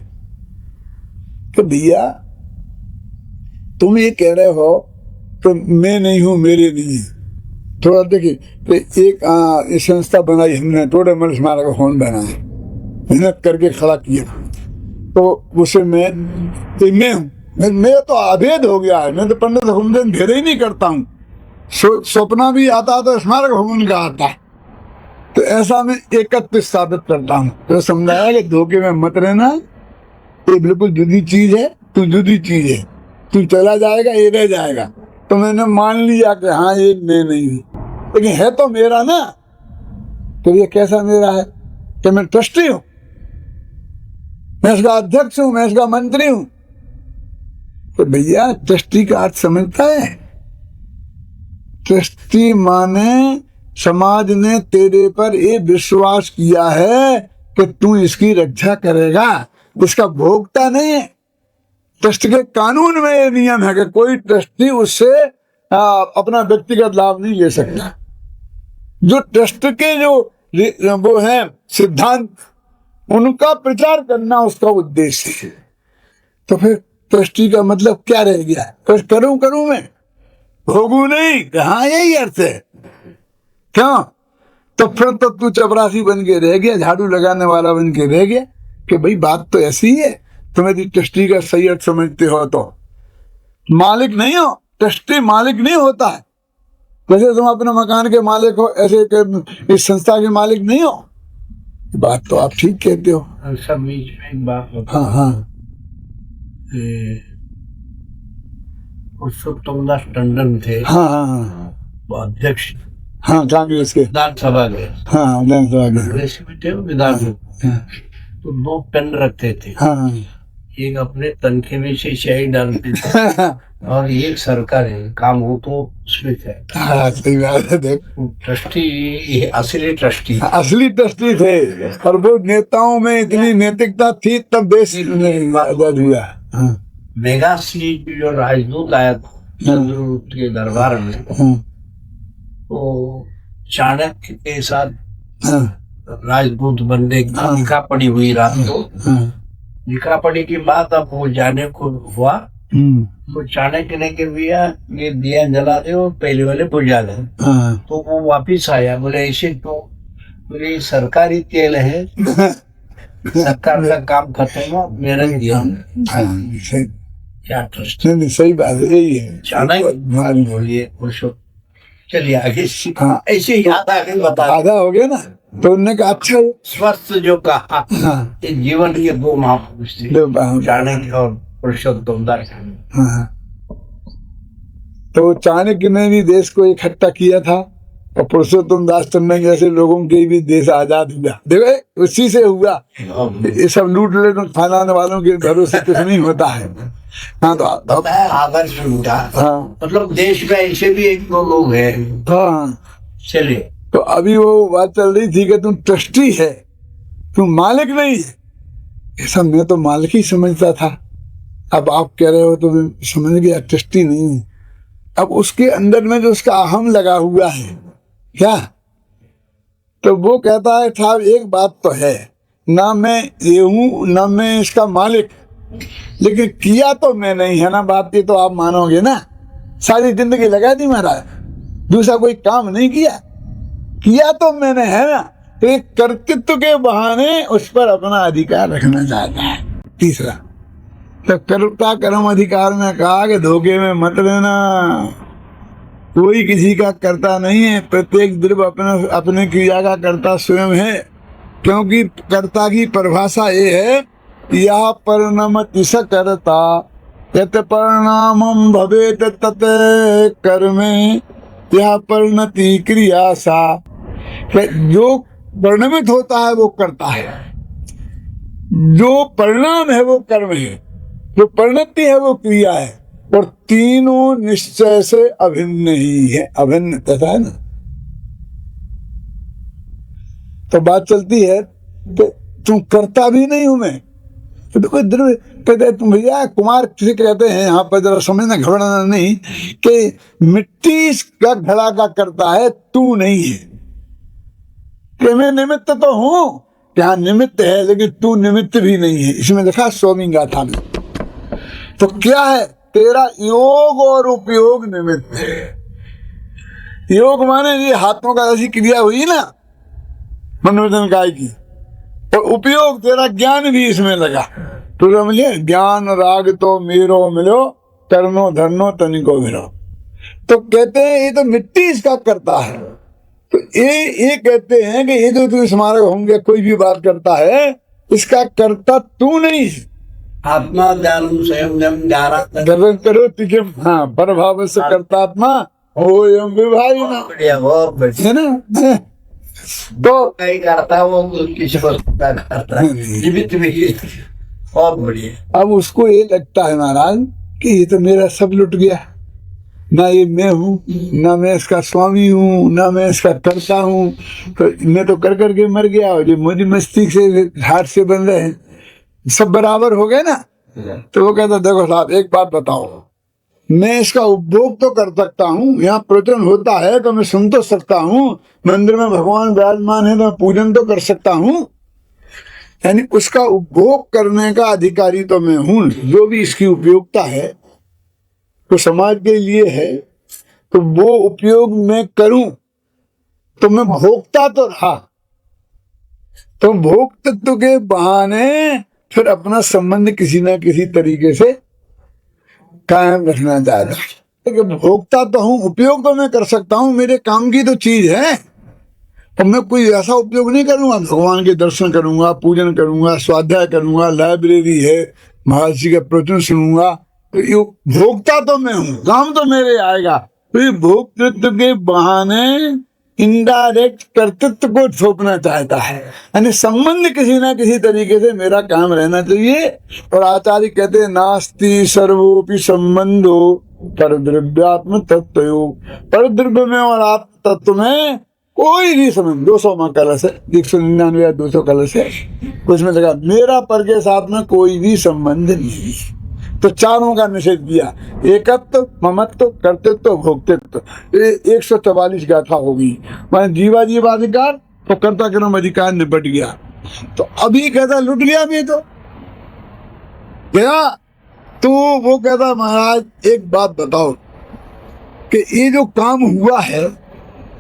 कि भैया तुम ये कह रहे हो तो मैं नहीं हूं, मेरे नहीं है। थोड़ा देखिए, तो एक संस्था बनाई हमने, टोडर मल स्मारक भवन बनाया, मेहनत करके खड़ा किया, तो उसे मैं हूँ, मैं तो अभेद हो गया है। मैं तो पंडित हुसैन भेद ही नहीं करता हूँ, सपना भी आता तो स्मारक भवन का आता है। तो ऐसा मैं एकत्व साबित करता हूँ। तो समझाया कि धोखे में मत रहना, ये बिल्कुल जुदी चीज है, तू जुदी चीज है, तू चला जाएगा ये रह जाएगा। तो मैंने मान लिया कि हाँ ये मैं नहीं हूँ, लेकिन है तो मेरा ना। तो ये कैसा मेरा है कि मैं ट्रस्टी हूँ, मैं इसका अध्यक्ष हूँ, मैं इसका मंत्री हूँ। तो भैया ट्रस्टी का अर्थ समझता है? ट्रस्टी माने समाज ने तेरे पर ये विश्वास किया है कि तू इसकी रक्षा करेगा, इसका भोगता नहीं है। ट्रस्ट के कानून में ये नियम है कि कोई ट्रस्टी उससे अपना व्यक्तिगत लाभ नहीं ले सकता। जो ट्रस्ट के जो वो है सिद्धांत, उनका प्रचार करना उसका उद्देश्य है। तो फिर ट्रस्टी का मतलब क्या रह गया? कुछ करूं मैं, भोगू नहीं, कहाँ यही अर्थ है? क्यों? तो फिर तो तू चपरासी बन के रह गया, झाड़ू लगाने वाला बन के रह गया कि भाई बात तो ऐसी है। तुम यदि ट्रस्टी का सही अर्थ समझते हो तो मालिक नहीं हो, ट्रस्टी मालिक नहीं होता है। वैसे तुम अपने मकान के मालिक हो, ऐसे इस संस्था के मालिक नहीं हो। बात तो आप ठीक कहते हो। सब बीच में एक बात हाँ हाँ, पुरुषोत्तमदास टंडन थे, हाँ हाँ हाँ, वो अध्यक्ष, हाँ कांग्रेस के, विधानसभा के, हाँ विधानसभा के, कांग्रेस में थे विधानसभा। तो 2 पेन रखते थे, हाँ एक अपने तनखे में से स्याही डालते थे और एक सरकारी काम हो तो उसमें थे। हाँ सही बात है। देख ट्रस्टी असली ट्रस्टी, असली ट्रस्टी थे, और वो नेताओं में इतनी नैतिकता थी तब देश आजाद हुआ। हाँ मेगा सी जो राजदूत आया चंद्रगुप्त के दरबार में, तो चाणक्य के साथ राजदूत बनने की लिखा पड़ी हुई रात को, लिखा पड़ी की बात अब वो जाने को हुआ। तो चाणक्य ने कह दिया ये दिया जला दे और पहले वाले बुझा दे। तो वो वापिस आया, बोले ऐसे तो बोले सरकारी तेल है, सरकार का काम खत्म हो, मेरा दिया क्या ट्रस्ट। नहीं सही बात है, यही है चाणक्य बोलिए चलिए आगे। हाँ। ऐसे ही आधा ही बता। आधा हो गया ना, तो उन्होंने कहा अच्छा स्वस्थ जो कहा, हाँ ये जीवन के दो महापुरुष थे, दो बाहु। चाणक्य और पुरुषोत्तम दास। हाँ, तो चाणक्य ने भी देश को इकट्ठा किया था और पुरुषोत्तम दास टंडन जैसे लोगों के भी देश आजाद हुआ। देखो उसी से हुआ। ये सब लूट ले खाने वालों के भरोसे कुछ नहीं होता है। हाँ तो आदर्श लूटा। हाँ मतलब देश में ऐसे भी एक दो लोग हैं। हाँ। चलिए, तो अभी वो बात चल रही थी कि तुम ट्रस्टी है, तुम मालिक नहीं है। ऐसा मैं तो मालिक ही समझता था, अब आप कह रहे हो तो मैं समझ गया ट्रस्टी नहीं हूँ। अब उसके अंदर में जो उसका अहम लगा हुआ है क्या, तो वो कहता है साहब एक बात तो है, ना मैं ये हूँ ना मैं इसका मालिक, लेकिन किया तो मैं नहीं है ना। बात ये तो आप मानोगे ना, सारी जिंदगी लगा दी महाराज, दूसरा कोई काम नहीं किया, किया तो मैंने है ना। तो एक कर्तृत्व के बहाने उस पर अपना अधिकार रखना चाहता है। तीसरा तो कर्ता कर्म अधिकार में कहा कि धोखे में मत लेना, कोई किसी का कर्ता नहीं है, प्रत्येक द्रव्य अपने क्रिया का कर्ता स्वयं है। क्योंकि कर्ता की परिभाषा ये है, यह परिणमति स कर्ता यत परिणामम भवेत तत कर्मे यह परिणति क्रिया सा। जो परिणमित होता है वो करता है, जो परिणाम है वो कर्म है, जो परिणति है वो क्रिया है, और तीनों निश्चय से अभिन्न ही है। अभिन्न तथा है ना। तो बात चलती है तो तुम करता भी नहीं हूं मैं, तो कोई कहते तुम भैया कुमार किसे कहते हैं, यहाँ पर जरा समझना घबराना नहीं, कि मिट्टी का घड़ा का करता है, तू नहीं है। कि मैं निमित्त तो हूं, यहाँ निमित्त है लेकिन तू निमित्त भी नहीं है। इसमें लिखा स्वामी गाथा में। तो क्या है, तेरा योग और उपयोग निमित्त है। योग माने ये हाथों का ऐसी क्रिया हुई ना मनोरंजन काय की, और उपयोग तेरा ज्ञान भी इसमें लगा। तो समझिए, ज्ञान राग तो मेरो मिलो, करनो धरनो तनिको मिलो। तो कहते हैं ये तो मिट्टी इसका करता है। तो ये कहते हैं कि ये जो तुम स्मारक होंगे कोई भी बात करता है, इसका कर्ता तू नहीं है। आत्मा ज्ञान स्वयं करो तिकिम, हाँ प्रभाव से करता आत्मा हो एवं विभागी ना, है ना। तो कहीं करता वो किसी को करता जीवित भी बहुत बढ़िया। अब उसको ये लगता है महाराज कि ये तो मेरा सब लुट गया, ना ये मैं हूँ, ना मैं इसका स्वामी हूँ, ना मैं इसका कर्ता हूँ। तो मैं तो कर करके मर गया, और जो मुझे मस्तिष्क से हाथ से बन रहे हैं सब बराबर हो गए ना। तो वो कहता देखो साहब एक बात बताओ, मैं इसका उपभोग तो कर सकता हूँ, यहाँ प्रवचन होता है तो मैं सुन तो सकता हूँ, मंदिर में भगवान विराजमान है तो मैं पूजन तो कर सकता हूँ, यानी उसका उपभोग करने का अधिकारी तो मैं हूँ। जो भी इसकी उपयोगिता है तो समाज के लिए है, तो वो उपयोग मैं करूं, तो मैं भोक्ता तो रहा। तो भोक्तत्व के बहाने फिर अपना संबंध किसी ना किसी तरीके से कायम रखना चाहता हूं। भोक्ता तो हूं, उपयोग तो मैं कर सकता हूं, मेरे काम की तो चीज है। तो मैं कोई ऐसा उपयोग नहीं करूंगा, भगवान के दर्शन करूंगा, पूजन करूंगा, स्वाध्याय करूंगा, लाइब्रेरी है, महर्षि का प्रवचन सुनूंगा। तो ये भोक्ता तो मैं हूं, काम तो मेरे आएगा। तो ये भोक्तृत्व के बहाने इनडायरेक्ट कर्तृत्व को थोपना चाहता है, यानी संबंध किसी ना किसी तरीके से मेरा काम रहना चाहिए। और आचार्य कहते हैं नास्ति सर्वोपि संबंधो पर द्रव्यात्म तत्वयोग। पर द्रव्य में और आत्म तत्व में कोई भी संबंध, 200 कलश है, 199 या 200 कलश है, उसमें लगा मेरा पर के साथ में कोई भी संबंध नहीं। तो चारों का निषेध किया, एकत्व, ममत्व, कर्तृत्व, भोक्तृत्व। 144 गाथा होगी, माने जीवा जीवाधिकार तो कर्ता कर्म अधिकार निपट गया। तो अभी कहता लुट गया मैं तो गया। तो वो कहता महाराज एक बात बताओ कि ये जो काम हुआ है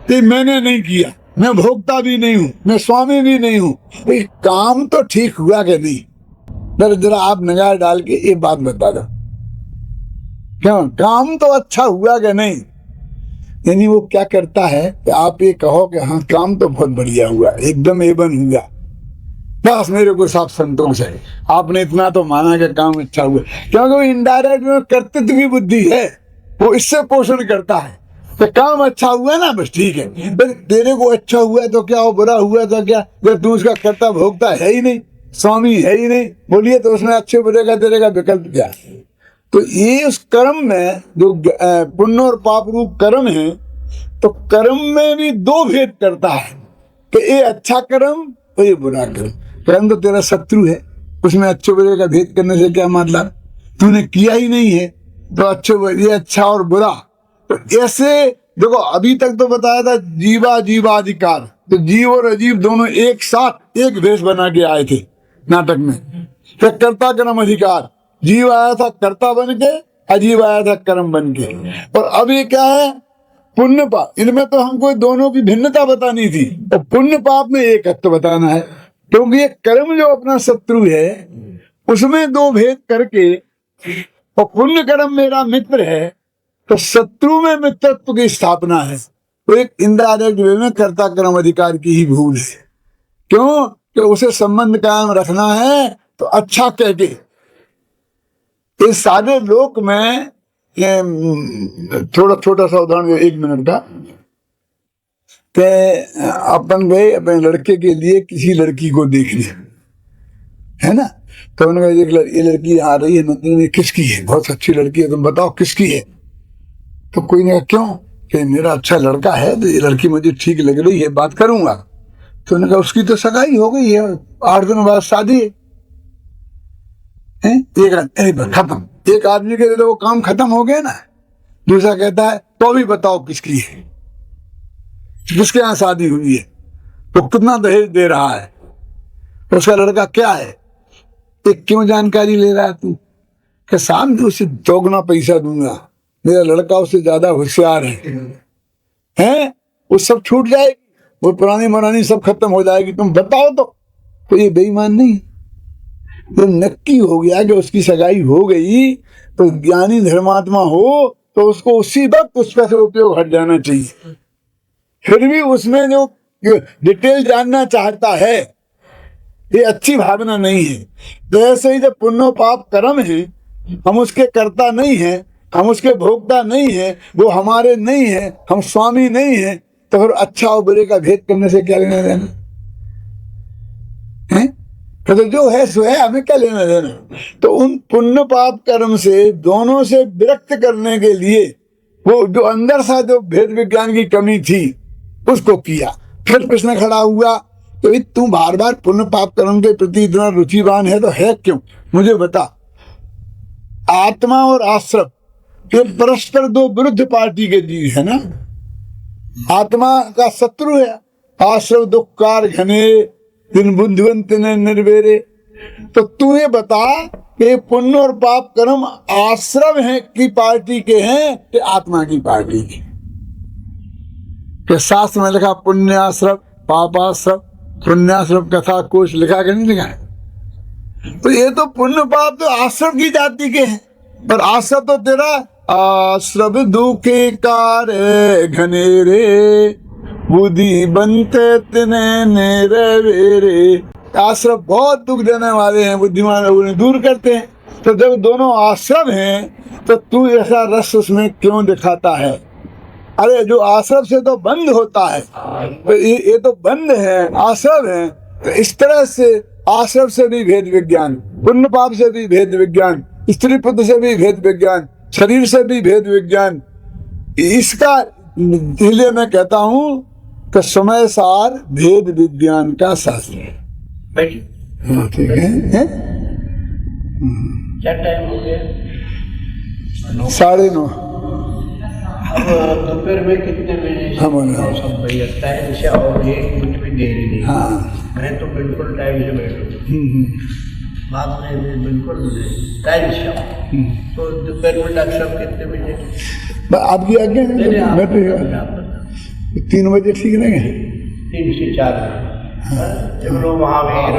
ये मैंने नहीं किया, मैं भोक्ता भी नहीं हूँ, मैं स्वामी भी नहीं हूँ, ये काम तो ठीक हुआ कि नहीं? जरा आप नगार डाल के ये बात बता दो, क्यों काम तो अच्छा हुआ कि नहीं? यानी वो क्या करता है कि आप ये कहो कि हाँ काम तो बहुत बढ़िया हुआ, एकदम एवन हुआ, बस मेरे को साफ संतोष है, आपने इतना तो माना कि काम अच्छा हुआ। क्योंकि वो इनडायरेक्ट में कर्तृत्व की बुद्धि है, वो इससे पोषण करता है तो काम अच्छा हुआ ना, बस ठीक है। बस तेरे को अच्छा हुआ तो क्या, वो बुरा हुआ तो क्या, जब तू उसका कर्ता भोगता है ही नहीं, स्वामी है ही नहीं, बोलिए तो उसमें अच्छे बुरे का तेरे का विकल्प क्या। तो ये उस कर्म में जो पुण्य और पाप रूप कर्म है, तो कर्म में भी दो भेद करता है कि ये अच्छा कर्म और ये बुरा कर्म। कर्म तो तेरा शत्रु है, उसमें अच्छे बुरे का भेद करने से क्या मतलब, तूने किया ही नहीं है तो अच्छे ये अच्छा और बुरा। तो ऐसे देखो अभी तक तो बताया था जीवा जीवाधिकार, तो जीव और अजीव दोनों एक साथ एक भेष बना के आए थे नाटक में। तो कर्ता कर्म अधिकार, जीव आया था कर्ता बन के, अजीव आया था कर्म बन के। और अब ये क्या है, पुण्य पाप, इनमें तो हमको दोनों की भिन्नता बतानी थी, और पुण्य पाप में एकत्व बताना है। क्योंकि ये कर्म जो अपना शत्रु है उसमें दो भेद करके, और पुण्य कर्म मेरा मित्र है, तो शत्रु में मित्रत्व की स्थापना है। तो एक इनडायरेक्ट वे में कर्ता कर्म अधिकार की ही भूल है। क्यों कि उसे संबंध कायम रखना है तो अच्छा कह के। इस सारे लोक में थोड़ा छोटा सा उदाहरण 1 मिनट का, कि अपन गए अपने लड़के के लिए किसी लड़की को देखने, है ना, तो उन्होंने कहा ये लड़की आ रही है मंदिर में, किसकी है, बहुत अच्छी लड़की है, तुम बताओ किसकी है। तो कोई ने कहा क्यों, कि मेरा अच्छा लड़का है तो ये लड़की मुझे ठीक लग रही है, बात करूंगा। तो उन्होंने कहा उसकी तो सगाई हो गई है, 8 दिन बाद शादी है। खत्म, एक आदमी के लिए तो वो काम खत्म हो गया ना। दूसरा कहता है तो भी बताओ किसकी है, किसके यहाँ शादी हुई है, तो कितना दहेज दे रहा है, उसका लड़का क्या है, एक क्यों जानकारी ले रहा है तू, कि सामने उसे दोगुना पैसा दूंगा, मेरा लड़का उससे ज्यादा होशियार है, वो सब छूट जाएगी, वो पुरानी मरानी सब खत्म हो जाएगी, तुम बताओ। तो ये बेईमान नहीं, तो नक्की हो गया कि उसकी सगाई हो गई, तो ज्ञानी धर्मात्मा हो तो उसको उसी वक्त उसका से उपयोग हट जाना चाहिए। फिर भी उसमें जो डिटेल जानना चाहता है, ये अच्छी भावना नहीं है। तो ऐसे ही जब पुण्य पाप कर्म है, हम उसके कर्ता नहीं है, हम उसके भोक्ता नहीं है, वो हमारे नहीं है, हम स्वामी नहीं है, तो फिर अच्छा और बुरे का भेद करने से क्या लेना देना है? तो जो है सो है, हमें क्या लेना देना। तो उन पुण्य पाप कर्म से दोनों से विरक्त करने के लिए वो जो अंदर सा जो भेद विज्ञान की कमी थी उसको किया। फिर प्रश्न खड़ा हुआ, तो तू बार बार पुण्य पाप कर्म के प्रति इतना रुचिवान है तो है क्यों, मुझे बता। आत्मा और आश्रम ये परस्पर दो विरुद्ध पार्टी के जीव है ना। आत्मा का शत्रु है, आश्रम दुखकार घने दिन बुद्धिवंत ने निर्वेरे। तो तू ये बता कि पुण्य और पाप कर्म आश्रम है की पार्टी के हैं कि आत्मा की पार्टी के। शास्त्र में लिखा पुण्याश्रम पापाश्रम, पुण्याश्रम कथा कोश लिखा कि नहीं लिखा है। तो ये तो पुण्य पाप तो आश्रम की जाति के हैं, पर आश्रम तो तेरा आश्रम दुखे कार घनेरे बुद्धि बनते तने नेरे। आश्रम बहुत दुख देने वाले हैं, बुद्धिमान उन्हें दूर करते हैं। तो जब दोनों आश्रम हैं तो तू ऐसा रस उसमें क्यों दिखाता है। अरे जो आश्रम से तो बंद होता है, तो ये तो बंद है, आश्रम है। तो इस तरह से आश्रम से भी भेद विज्ञान, पुण्य पाप से भी भेद विज्ञान, स्त्री पुत्र से भी भेद विज्ञान, शरीर से भी भेद विज्ञान। इसका इसलिए मैं कहता हूँ कि समय सार भेद विज्ञान का शास्त्र है। ठीक है। क्या टाइम हो गया? 9:30। अब दोपहर में कितने बजे हाँ बोलो। टाइम से और 1 मिनट भी देरी नहीं। हाँ मैं तो बिल्कुल टाइम से बैठूँ, बाद में भी बिल्कुल टाइम से। तो दोपहर में डॉक्टर साहब कितने बजे? आपकी आज्ञा है, मैं तो 3 बजे ठीक रहेंगे। 3 से 4 चलो महावीर।